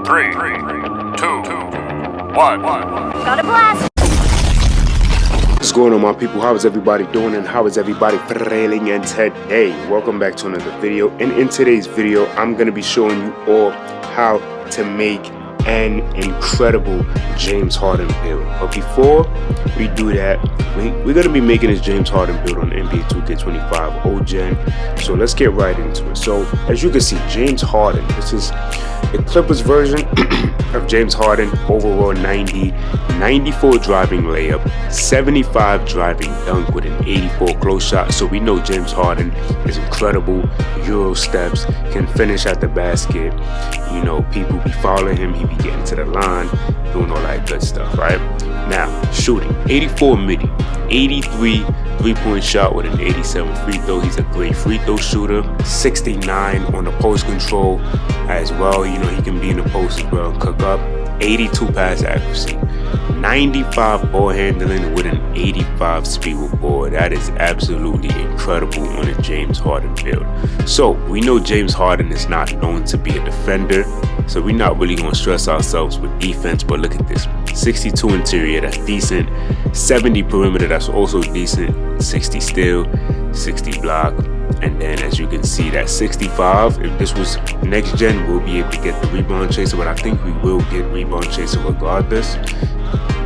3, 2, 1. Got a blast! What's going on, my people? How is everybody doing, and how is everybody feeling? And today, welcome back to another video. And in today's video, I'm going to be showing you all how to make an incredible James Harden build. But before we do that, we're going to be making this James Harden build on NBA 2K25 old gen. So let's get right into it. So as you can see, James Harden, this is the Clippers version of James Harden. Overall 90, 94 driving layup, 75 driving dunk with an 84 close shot. So we know James Harden is incredible. Euro steps, can finish at the basket. You know, people be following him. He be getting to the line, doing all that good stuff, right? Now, shooting, 84 midi, 83 three-point shot with an 87 free throw. He's a great free throw shooter. 69 on the post control as well. You know, he can be in the post as well and cook up. 82 pass accuracy, 95 ball handling with an 85 speed with ball. That is absolutely incredible on a James Harden build. So we know James Harden is not known to be a defender, so we're not really going to stress ourselves with defense. But look at this, 62 interior, that's decent. 70 perimeter, that's also decent. 60 steal, 60 block. And then as you can see, that 65, if this was next gen, we'll be able to get the rebound chaser, but I think we will get rebound chaser regardless,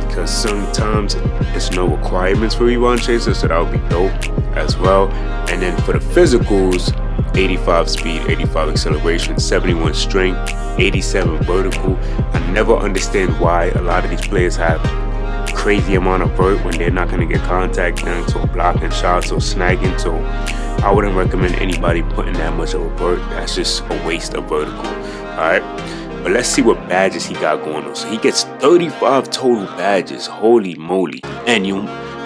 because sometimes there's no requirements for rebound chaser, so that would be dope as well. And then for the physicals, 85 speed, 85 acceleration, 71 strength, 87 vertical. I never understand why a lot of these players have crazy amount of vert when they're not going to get contact dunks or blocking shots or snagging. So I wouldn't recommend anybody putting that much of a vert. That's just a waste of vertical. Alright, but let's see what badges he got going on. So he gets 35 total badges. Holy moly. And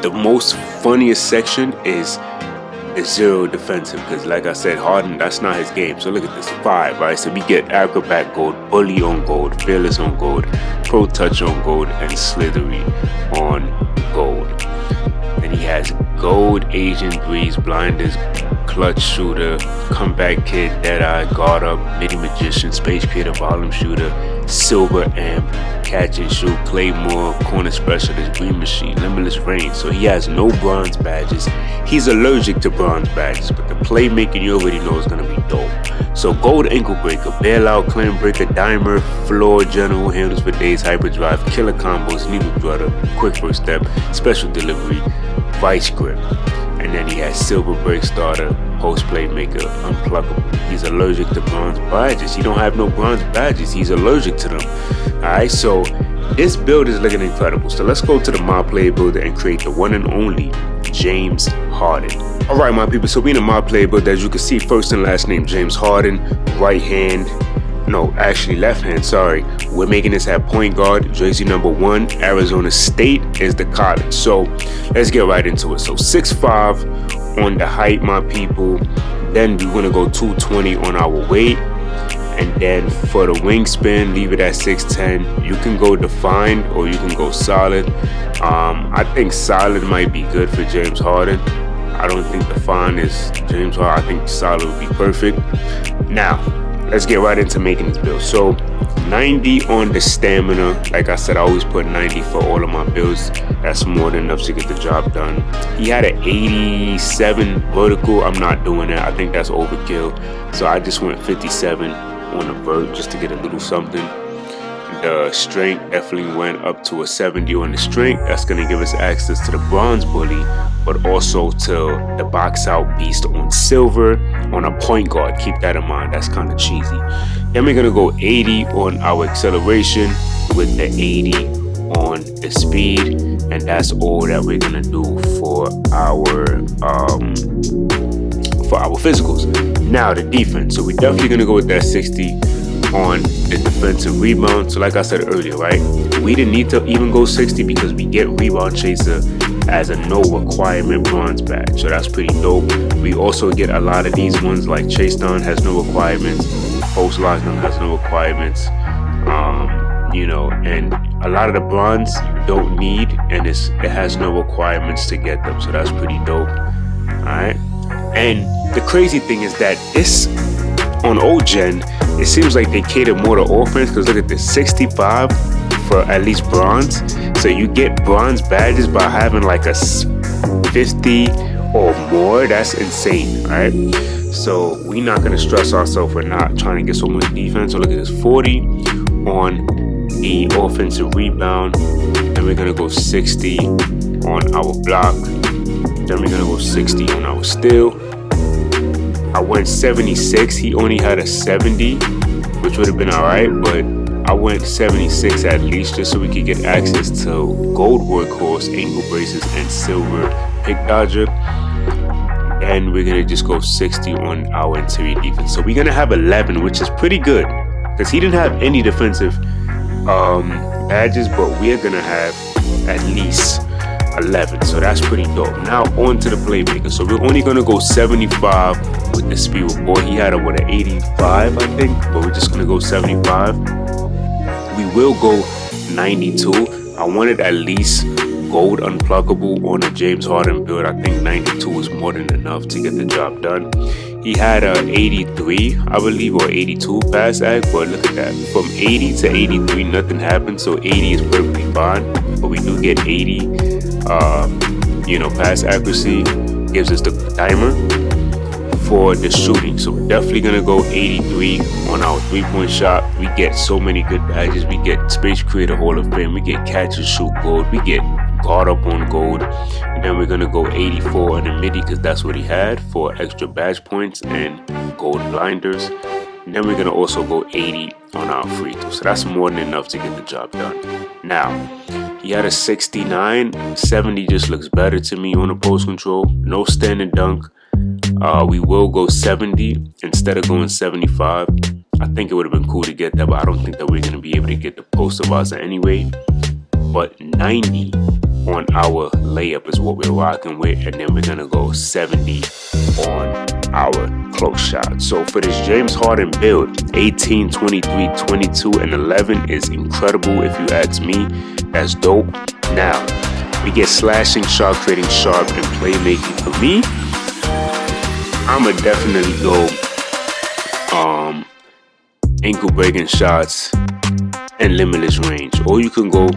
the most funniest section is the 0 defensive, because like I said, Harden, that's not his game. So look at this, 5, right? So we get acrobat gold, bully on gold, fearless on gold, pro touch on gold, and slithery on gold. Then he has gold, Asian breeze, blinders, clutch shooter, comeback kid, deadeye, guard up, midi magician, space creator, volume shooter, silver amp, catch and shoot, claymore, corner specialist, green machine, limitless range. So he has no bronze badges. He's allergic to bronze badges, but the playmaking you already know is going to be dope. So gold ankle breaker, bailout, clam breaker, dimer, floor general, handles for days, hyperdrive, killer combos, needle drutter, quick first step, special delivery, vice grip. And then he has silver break starter, post playmaker, unpluckable. He's allergic to bronze badges. He don't have no bronze badges. He's allergic to them. Alright, so this build is looking incredible. So let's go to the mod player builder and create the one and only James Harden. Alright, my people, so we in the mod player builder, as you can see, first and last name James Harden, right hand, no, actually left hand, sorry. We're making this at point guard, jersey number 1, Arizona State is the college. So let's get right into it. So 6'5" on the height, my people. Then we're gonna go 220 on our weight. And then for the wingspan, leave it at 6'10". You can go defined or you can go solid. I think solid might be good for James Harden. I don't think defined is James Harden. I think solid would be perfect. Now, let's get right into making this build. So 90 on the stamina. Like I said, I always put 90 for all of my builds. That's more than enough to get the job done. He had an 87 vertical. I'm not doing that. I think that's overkill. So I just went 57 on the vert just to get a little something. The strength definitely went up to a 70 on the strength. That's going to give us access to the bronze bully, but also to the box out beast on silver on a point guard. Keep that in mind. That's kind of cheesy. Then we're going to go 80 on our acceleration with the 80 on the speed, and that's all that we're going to do for our physicals. Now the defense. So we're definitely going to go with that 60 on the defensive rebound. So like I said earlier, right, we didn't need to even go 60 because we get rebound chaser as a no requirement bronze badge. So that's pretty dope. We also get a lot of these ones, like Chase Down has no requirements, Post Lockdown has no requirements, you know, and a lot of the bronze you don't need, and it has no requirements to get them. So that's pretty dope. All right, and the crazy thing is that this on old gen, it seems like they cater more to offense, because look at this, 65 for at least bronze. So you get bronze badges by having like a 50 or more. That's insane, right? So we're not gonna stress ourselves with not trying to get so much defense. So look at this, 40 on the offensive rebound, and we're gonna go 60 on our block, then we're gonna go 60 on our steal. I went 76. He only had a 70, which would have been all right, but I went 76 at least, just so we could get access to gold workhorse, ankle braces, and silver pick dodger. And we're gonna just go 60 on our interior defense. So we're gonna have 11, which is pretty good, because he didn't have any defensive badges, but we're gonna have at least 11, so that's pretty dope. Now on to the playmaker. So we're only gonna go 75 with the speed report. He had an 85, I think, but we're just gonna go 75. We will go 92. I wanted at least gold unpluckable on a James Harden build. I think 92 was more than enough to get the job done. He had a 83, I believe, or 82 pass act, but look at that. From 80 to 83, nothing happened, so 80 is perfectly fine. But we do get 80, pass accuracy, gives us the timer for the shooting. So we're definitely gonna go 83 on our 3-point shot. We get so many good badges. We get Space Creator Hall of Fame. We get Catch and Shoot gold. We get guard up on gold. And then we're gonna go 84 on the midi, because that's what he had for extra badge points and gold blinders. And then we're gonna also go 80 on our free throw. So that's more than enough to get the job done. Now, he had a 69. 70 just looks better to me on the post control. No standing dunk. We will go 70 instead of going 75. I think it would have been cool to get that, but I don't think that we're going to be able to get the post advisor anyway. But 90 on our layup is what we're rocking with, and then we're going to go 70 on our close shot. So for this James Harden build, 18, 23, 22, and 11 is incredible if you ask me. That's dope. Now, we get slashing, shot creating, sharp, and playmaking. For me, I'ma definitely go ankle breaking shots and limitless range. Or you can go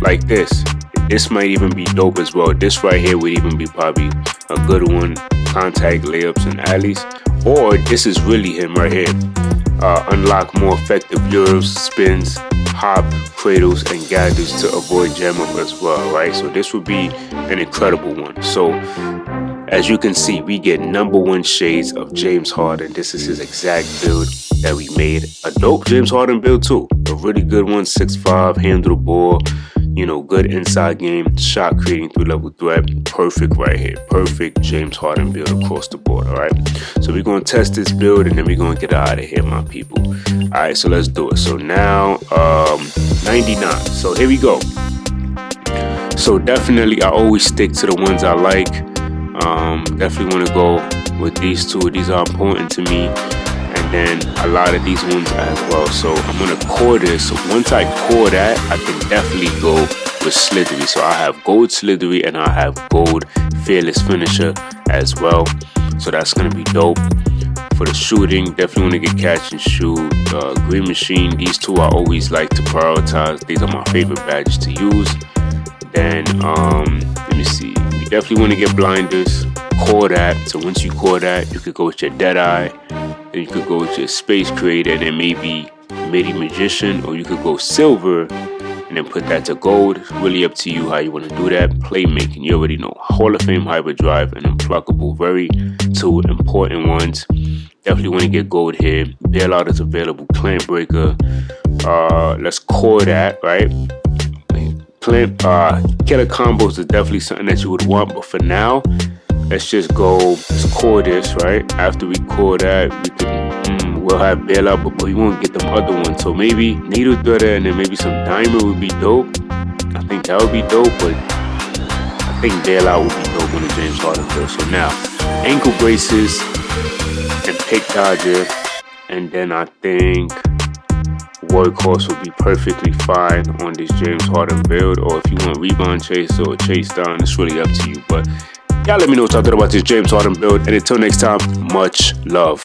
like this. This might even be dope as well. This right here would even be probably a good one. Contact layups and alleys. Or this is really him right here. Unlock more effective euros, spins, hop, cradles, and gadgets to avoid jam up as well, right? So this would be an incredible one. So as you can see, we get #1 shades of James Harden. This is his exact build that we made. A dope James Harden build too. A really good one, 6'5", handle the ball, good inside game, shot creating through level threat. Perfect right here. Perfect James Harden build across the board, all right? So we're going to test this build, and then we're going to get out of here, my people. All right, so let's do it. So now, 99. So here we go. So definitely, I always stick to the ones I like. Definitely want to go with these two. These are important to me. And then a lot of these ones as well. So I'm going to core this. So once I core that, I can definitely go with Slithery. So I have gold Slithery and I have gold Fearless Finisher as well. So that's going to be dope. For the shooting, definitely want to get Catch and Shoot, Green Machine. These two I always like to prioritize. These are my favorite badges to use. Then, let me see. You definitely want to get Blinders. Core that. So once you core that, you could go with your Deadeye. Then you could go with your Space Creator, and then maybe Midi Magician, or you could go Silver and then put that to gold. It's really up to you how you want to do that. Playmaking, you already know. Hall of Fame Hyperdrive and Unpluckable, very two important ones. Definitely want to get gold here. Bailout is available. Plant Breaker. Let's core that, right? Killer combos is definitely something that you would want, but for now, let's just go. Let's core this, right? After we core that, we can we'll have bailout, but we won't get them other ones. So maybe needle threader and then maybe some diamond would be dope. I think that would be dope, but I think bailout would be dope on the James Harden build. So now, ankle braces and pick dodger, and then I think workhorse would be perfectly fine on this James Harden build. Or if you want rebound chase or chase down, it's really up to you. But y'all let me know what y'all thought about this James Harden build. And until next time, much love.